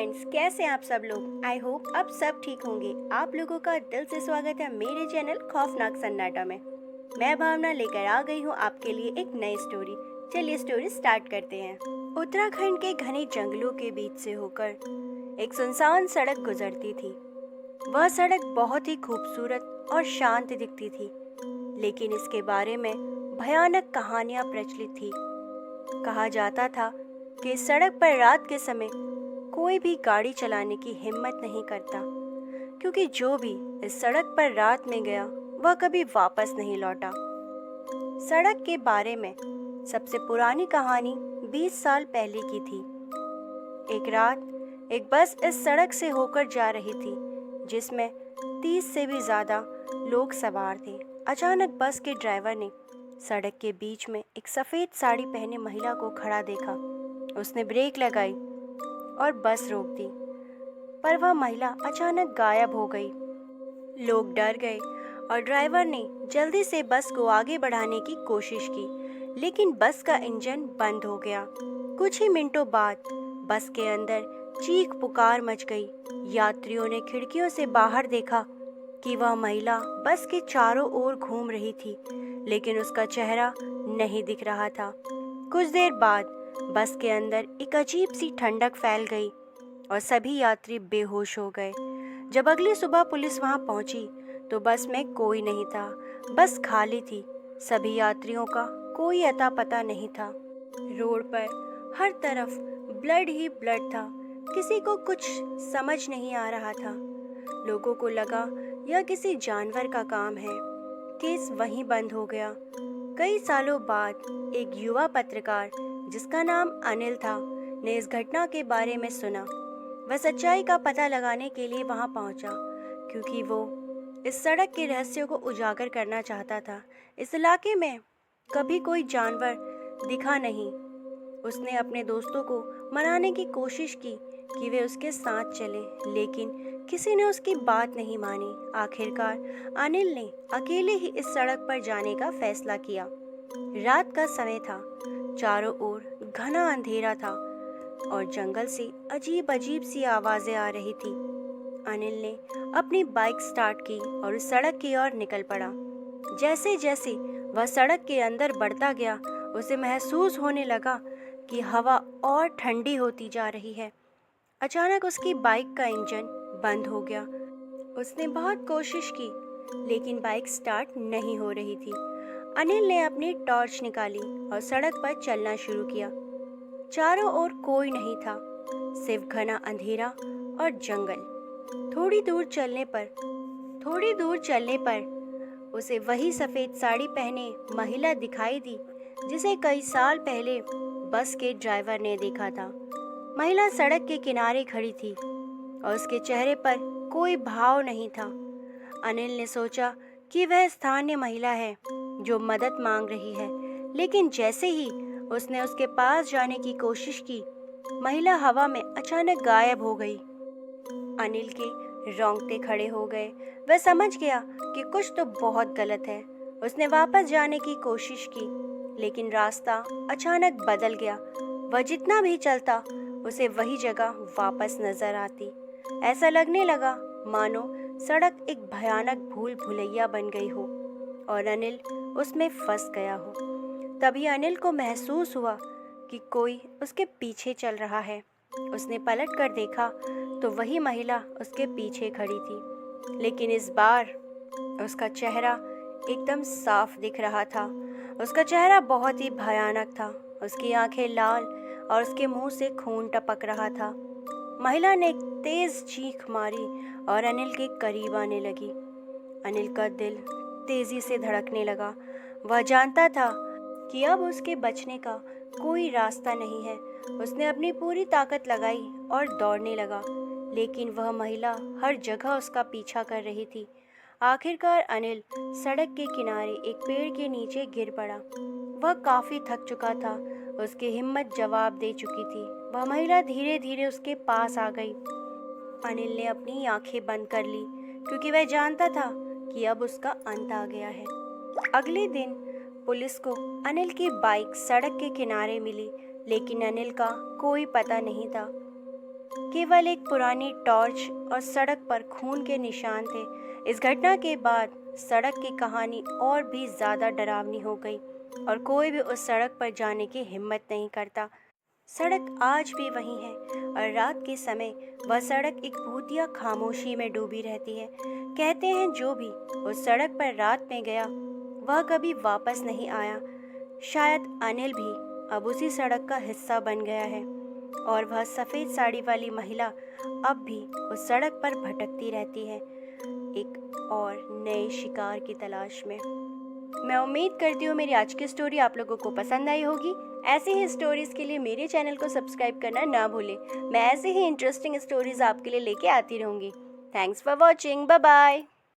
Friends, कैसे हैं आप सब लोग। आई होप अब सब ठीक होंगे। आप लोगों का दिल से स्वागत है मेरे चैनल खौफनाक सन्नाटा में। मैं भावना लेकर आ गई हूँ आपके लिए एक नई स्टोरी। चलिए स्टोरी स्टार्ट करते हैं। उत्तराखंड के घने जंगलों के बीच से होकर एक सुनसान सड़क गुजरती थी। वह सड़क बहुत ही खूबसूरत और शांत दिखती थी, लेकिन इसके बारे में भयानक कहानियां प्रचलित थी। कहा जाता था कि इस सड़क पर रात के समय कोई भी गाड़ी चलाने की हिम्मत नहीं करता, क्योंकि जो भी इस सड़क पर रात में गया वह कभी वापस नहीं लौटा। सड़क के बारे में सबसे पुरानी कहानी 20 साल पहले की थी। एक रात एक बस इस सड़क से होकर जा रही थी, जिसमें 30 से भी ज़्यादा लोग सवार थे। अचानक बस के ड्राइवर ने सड़क के बीच में एक सफ़ेद साड़ी पहने महिला को खड़ा देखा। उसने ब्रेक लगाई और बस रोक दी, पर वह महिला अचानक गायब हो गई। लोग डर गए और ड्राइवर ने जल्दी से बस को आगे बढ़ाने की कोशिश की, लेकिन बस का इंजन बंद हो गया। कुछ ही मिनटों बाद बस के अंदर चीख पुकार मच गई। यात्रियों ने खिड़कियों से बाहर देखा कि वह महिला बस के चारों ओर घूम रही थी, लेकिन उसका चेहरा नहीं दिख रहा था। कुछ देर बाद बस के अंदर एक अजीब सी ठंडक फैल गई और सभी यात्री बेहोश हो गए। जब अगली सुबह पुलिस वहां पहुंची तो बस में कोई नहीं था। बस खाली थी। सभी यात्रियों का कोई अता पता नहीं था। रोड पर हर तरफ ब्लड ही ब्लड था। किसी को कुछ समझ नहीं आ रहा था। लोगों को लगा यह किसी जानवर का काम है। केस वहीं बंद हो गया। कई सालों बाद एक युवा पत्रकार, जिसका नाम अनिल था, ने इस घटना के बारे में सुना। वह सच्चाई का पता लगाने के लिए वहां पहुंचा, क्योंकि वो इस सड़क के रहस्यों को उजागर करना चाहता था। इस इलाके में कभी कोई जानवर दिखा नहीं। उसने अपने दोस्तों को मनाने की कोशिश की कि वे उसके साथ चले, लेकिन किसी ने उसकी बात नहीं मानी। आखिरकार अनिल ने अकेले ही इस सड़क पर जाने का फैसला किया। रात का समय था। चारों ओर घना अंधेरा था और जंगल से अजीब अजीब सी आवाजें आ रही थी। अनिल ने अपनी बाइक स्टार्ट की और उस सड़क की ओर निकल पड़ा। जैसे जैसे वह सड़क के अंदर बढ़ता गया, उसे महसूस होने लगा कि हवा और ठंडी होती जा रही है। अचानक उसकी बाइक का इंजन बंद हो गया। उसने बहुत कोशिश की, लेकिन बाइक स्टार्ट नहीं हो रही थी। अनिल ने अपनी टॉर्च निकाली और सड़क पर चलना शुरू किया। चारों ओर कोई नहीं था, सिर्फ घना अंधेरा और जंगल। थोड़ी दूर चलने पर उसे वही सफेद साड़ी पहने महिला दिखाई दी, जिसे कई साल पहले बस के ड्राइवर ने देखा था। महिला सड़क के किनारे खड़ी थी और उसके चेहरे पर कोई भाव नहीं था। अनिल ने सोचा कि वह स्थानीय महिला है जो मदद मांग रही है, लेकिन जैसे ही उसने उसके पास जाने की कोशिश की, महिला हवा में अचानक गायब हो गई। अनिल के रोंगटे खड़े हो गए। वह समझ गया कि कुछ तो बहुत गलत है। उसने वापस जाने की कोशिश की, लेकिन रास्ता अचानक बदल गया। वह जितना भी चलता, उसे वही जगह वापस नजर आती। ऐसा लगने लगा मानो सड़क एक भयानक भूल भुलैया बन गई हो और अनिल उसमें फंस गया हो। तभी अनिल को महसूस हुआ कि कोई उसके पीछे चल रहा है। उसने पलट कर देखा तो वही महिला उसके पीछे खड़ी थी, लेकिन इस बार उसका चेहरा एकदम साफ दिख रहा था। उसका चेहरा बहुत ही भयानक था। उसकी आंखें लाल और उसके मुंह से खून टपक रहा था। महिला ने एक तेज चीख मारी और अनिल के करीब आने लगी। अनिल का दिल तेजी से धड़कने लगा। वह जानता था कि अब उसके बचने का कोई रास्ता नहीं है। उसने अपनी पूरी ताकत लगाई और दौड़ने लगा, लेकिन वह महिला हर जगह उसका पीछा कर रही थी। आखिरकार अनिल सड़क के किनारे एक पेड़ के नीचे गिर पड़ा। वह काफी थक चुका था। उसकी हिम्मत जवाब दे चुकी थी। वह महिला धीरे धीरे उसके पास आ गई। अनिल ने अपनी आंखें बंद कर ली, क्योंकि वह जानता था कि अब उसका अंत आ गया है। अगले दिन पुलिस को अनिल की बाइक सड़क के किनारे मिली, लेकिन अनिल का कोई पता नहीं था। केवल एक पुरानी टॉर्च और सड़क पर खून के निशान थे। इस घटना के बाद सड़क की कहानी और भी ज़्यादा डरावनी हो गई और कोई भी उस सड़क पर जाने की हिम्मत नहीं करता। सड़क आज भी वही है और रात के समय वह सड़क एक भूतिया खामोशी में डूबी रहती है। कहते हैं जो भी उस सड़क पर रात में गया वह कभी वापस नहीं आया। शायद अनिल भी अब उसी सड़क का हिस्सा बन गया है और वह सफ़ेद साड़ी वाली महिला अब भी उस सड़क पर भटकती रहती है, एक और नए शिकार की तलाश में। मैं उम्मीद करती हूँ मेरी आज की स्टोरी आप लोगों को पसंद आई होगी। ऐसे ही स्टोरीज़ के लिए मेरे चैनल को सब्सक्राइब करना ना भूलें। मैं ऐसे ही इंटरेस्टिंग स्टोरीज़ आपके लिए लेके आती रहूँगी। Thanks for watching. Bye bye.